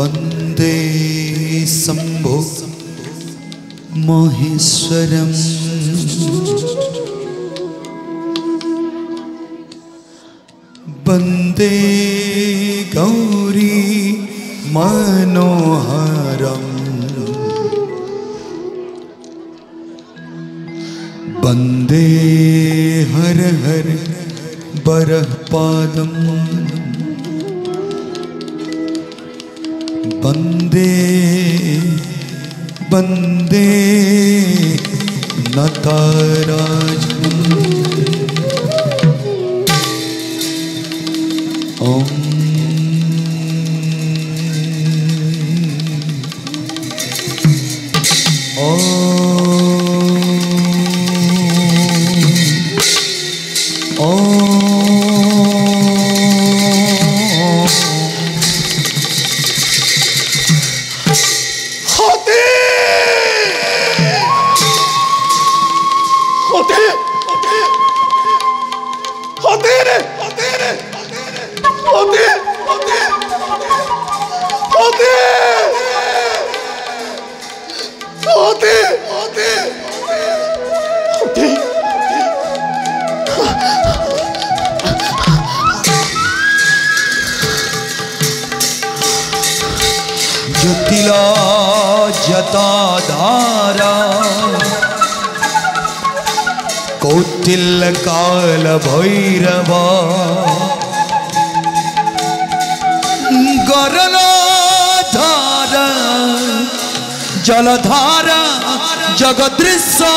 वंदे शंभो महेश्वरम वंदे गौरी मनोहरम वंदे हर हर बरपादम वंदे वंदे नटराजं ओम ज्योतिला जटाधारा कौटिल्य काल भैरवा गरलधारा जलधारा जगदृश्य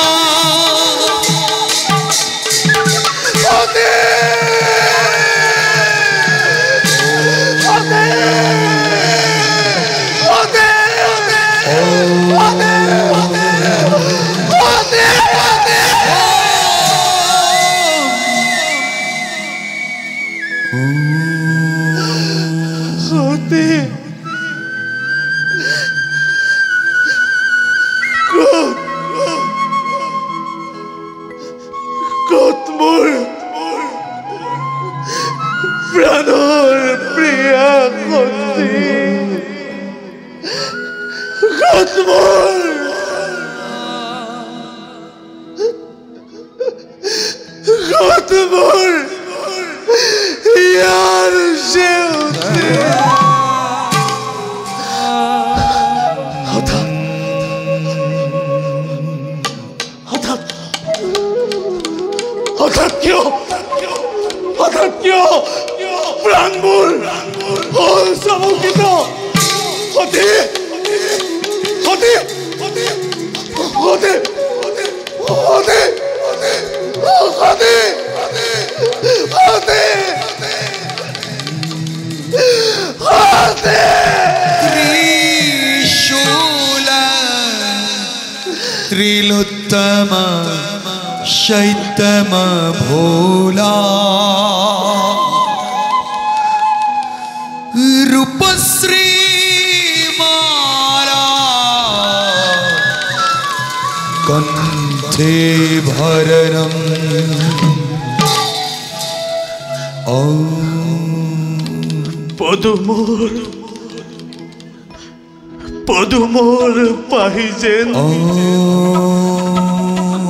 त्रिलोत्तम शैतम भोला रूपश्री माला कंठे भरणम पदुमोर पदुमोर पाहिजेन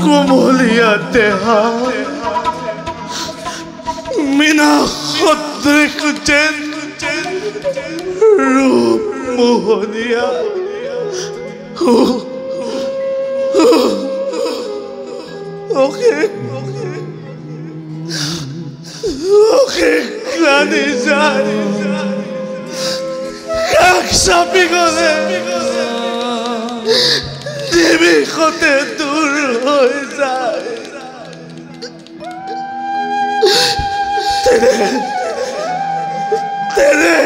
कोमलिया देहा मीना खद्रिक जेन रूप मोहनिया ओके ओके ग्लानी जानी как সাপিগলে দেবী কতে দূর হয়ে যায় তেরে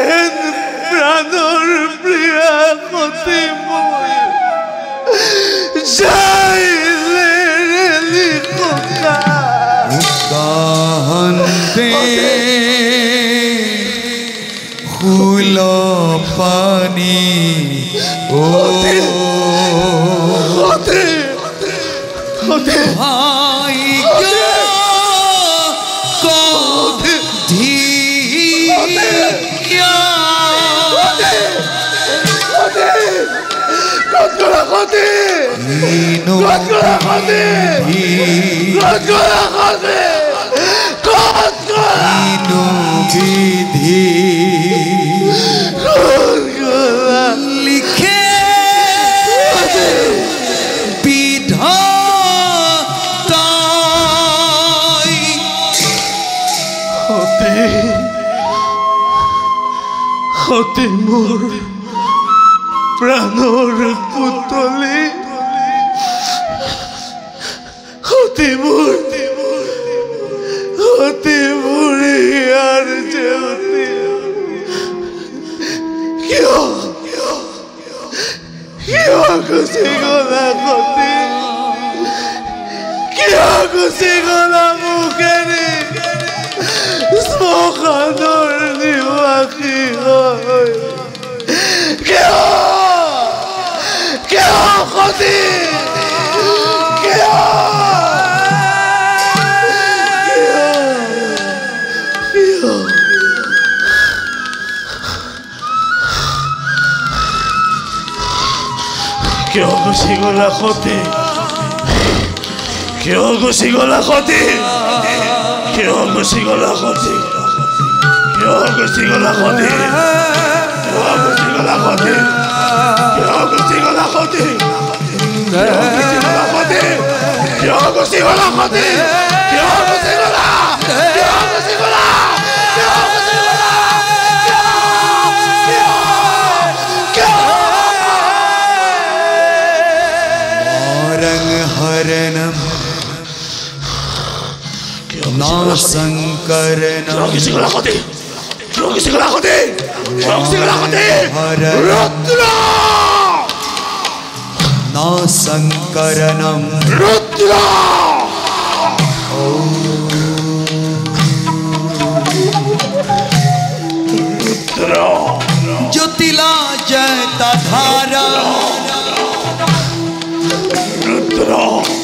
প্রাণর প্রিয়া কতে মই যাইলে লিখা কাহন্তে ফুল পানি ও ভাই ধিয়া ক্ষতি ইনু রোধ করা ক্ষতি রোধ করা ক্ষতি রোধ করা ইনু বিধি রোধ করা লিখে বিধাতাই ক্ষতি ক্ষতি মোর প্রাণর পুতলি ক্ষতি মোর ক্ষতি মোরে আর যেতে কিয় খুশি গলা ক্ষতি কিয় খুশি গলা মুখেৰে শ্মশানৰ নিবাসী হয় কিয় কিয় ক্ষতি কিয় কিয় গুচি গলা ক্ষতি কিয় গুচি গলা ক্ষতি কিয় গুচি গলা ক্ষতি কিয় গুচি গলা ক্ষতি কিয় গুচি গলা ক্ষতি কিয় গুচি গলা ক্ষতি কিয় গুচি গলা ক্ষতি কিয় গুচি গলা কিয় গুচি গলা কিয় গুচি গলা हरणम नाशंकरणम नाशंकरणम ज्योतिला जयता धारा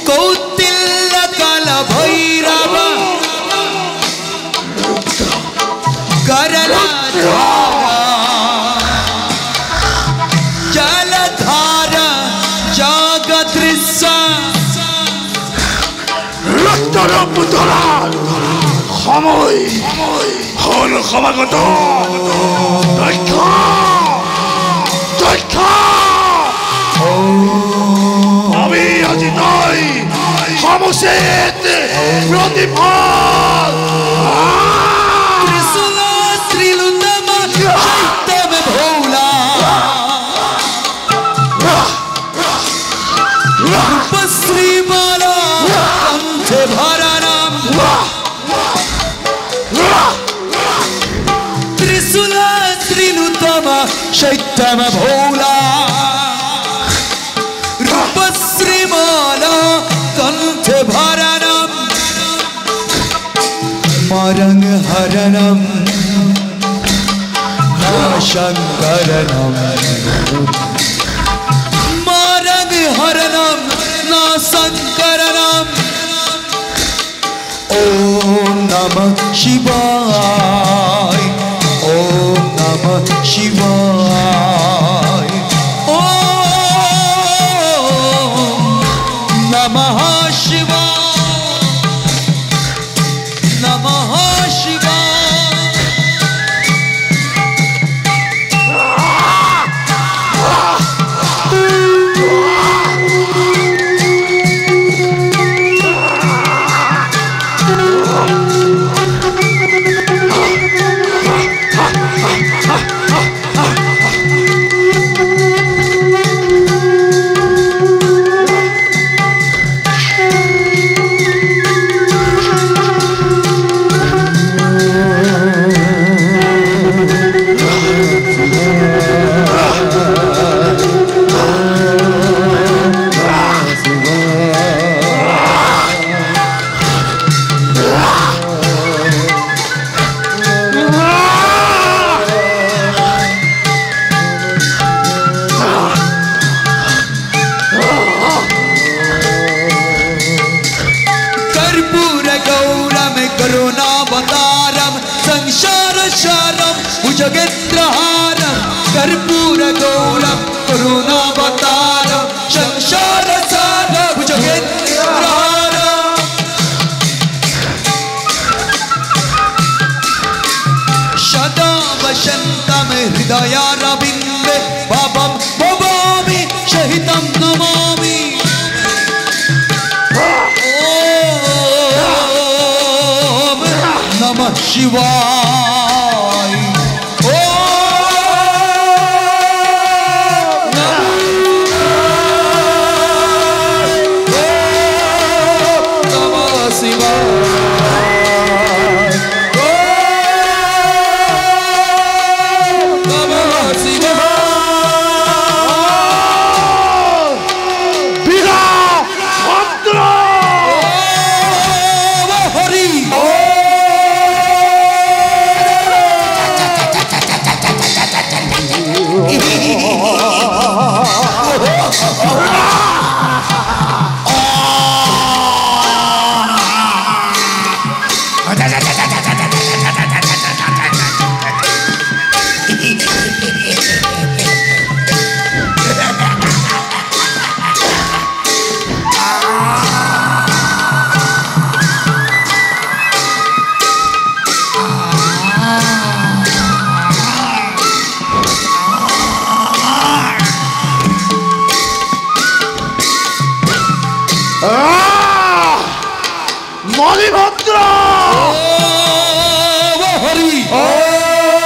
कौतिल्य कल भैरव करला जलधार जगदृश्य রক্তর পুতলা সময় হল সমাগত দক্ষ দক্ষ আমি আজি নয় সমসেত প্রতিফল त्रिशूल त्रिलुतम शैत्यम भोला रूपश्री बाला कंठे भरणम त्रिशूल त्रिलुतम शैत्यम भोला रूपश्री माला कंठे भरणम मरंग हरणम नाशंकरणम मरंग हरणम नाशंकरणम ओम नमः शिवाय ओम नमः शिवाय ओम नमः शिवाय नमः शिवाय भुजगेन्द्रहारं कर्पूर गौरं करुणावतारं শিবায় মণিভদ্র হরি মণিভদ্র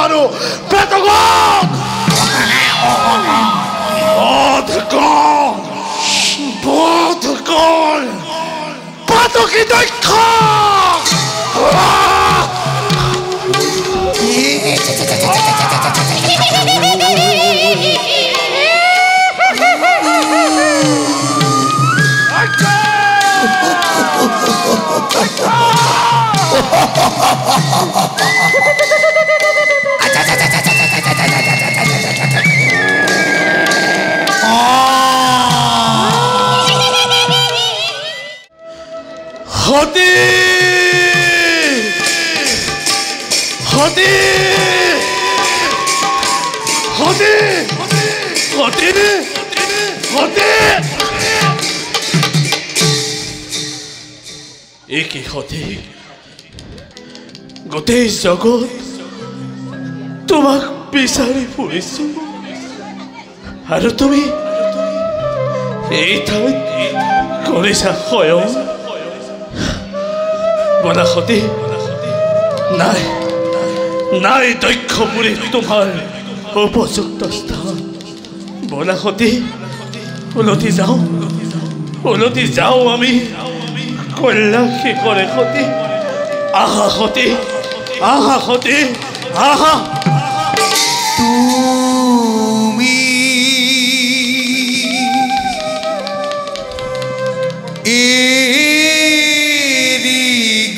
আৰু পেটগণ বোধগণ পাতকী দক্ষ হতি হতি হতি হতি হতি একি হতি গোটেই জগত তোমাক বিচাৰি ফুৰিছো আৰু তুমি এই ঠাইত কৰিছা স্বয়ং বনাসতী নাই নাই দক্ষ বুলি তোমাৰ উপযুক্ত স্থান বনাসতী উলটি যাওঁ আমি কৈলাসী কৰে সতী আহা সতী আহা সতী আহা তুমি এৰি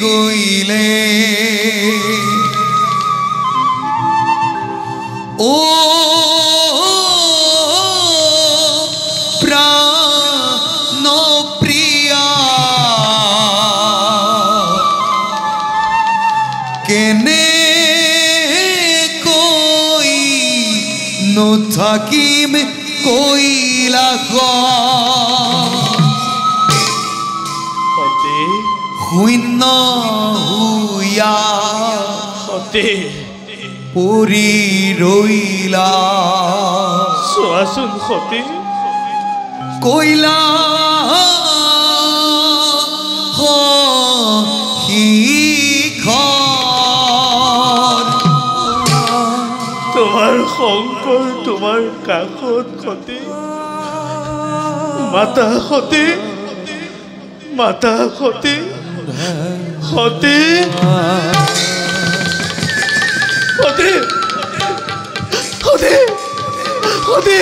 গইলে ও প্ৰাণপ্ৰিয়া কেনে কই নথাকিম কৈলাস শূন্য হুয়া সতী পৰি ৰৈলা চোৱাচোন সতী কৈলাস শিখৰ শংকৰ তোমাৰ কাষত সতি মাতা সতি সতি সতি সতি সতি সতি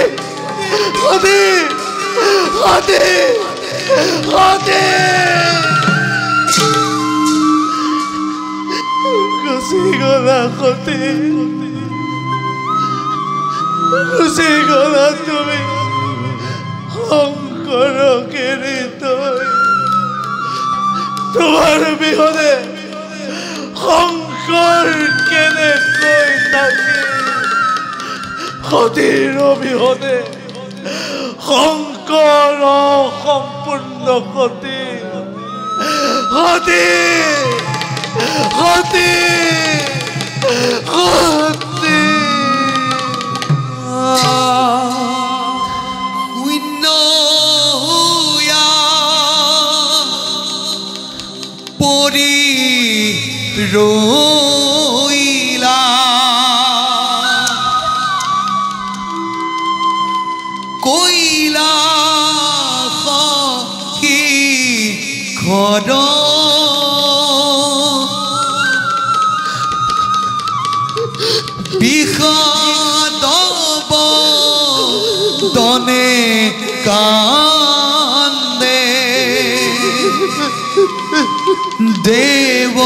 সতি সতি সতি গুচি গলা সতি গুচি গলা তুমি শংকৰক এৰি তই তোমাৰ বিহনে শংকৰ কেনেকৈ থাকে সতীৰ অবিহনে শংকৰ সম্পূৰ্ণ সতী সতী সতী সতী শূন্য হৈয়া পৰি ৰৈলা কৈলাশ শিখৰ বিষাদ বদনে কান্দে দেৱ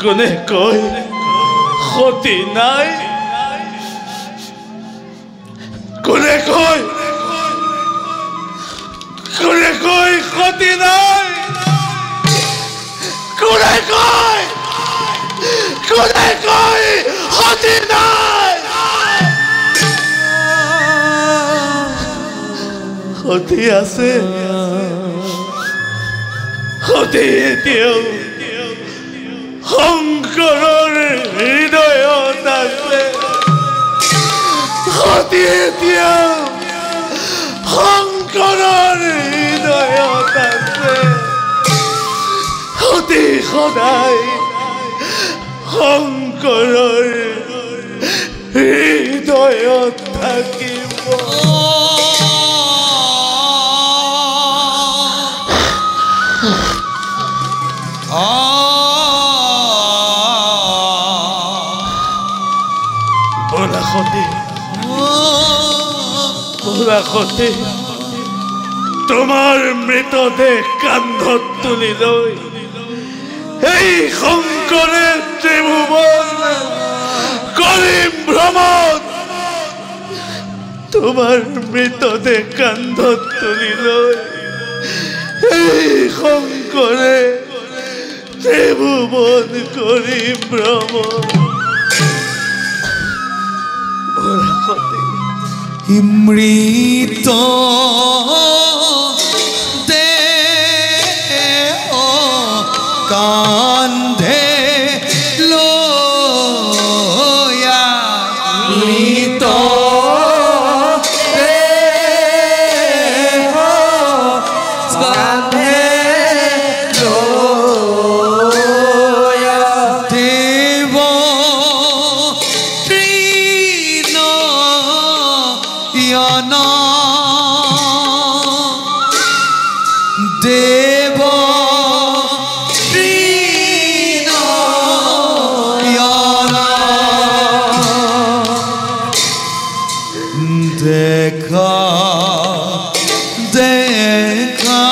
কোনে কয় সতী নাই কোনে কয় সতী নাই কোনে কয় সতী নাই সতী আছে সতী এতিয়াও শংকৰৰ হৃদয়ত আছে সতী এতিয়াও শংকৰৰ হৃদয়ত আছে সতী সদায় শংকৰৰ হৃদয়ত থাকিব সতী তোমাৰ মৃতদেহ কান্ধত তুলি লৈ এই শংকৰে ত্ৰিভুৱন কৰিম ভ্ৰমণ তোমাৰ মৃতদেহ কান্ধত তুলি লৈ এই শংকৰে ত্ৰিভুৱন কৰিম ভ্ৰমণ মৃত দেহ কান্ধে লয়া মৃত দেহ কান্ধে লয়া দেৱ দেৱ দেখা দেখা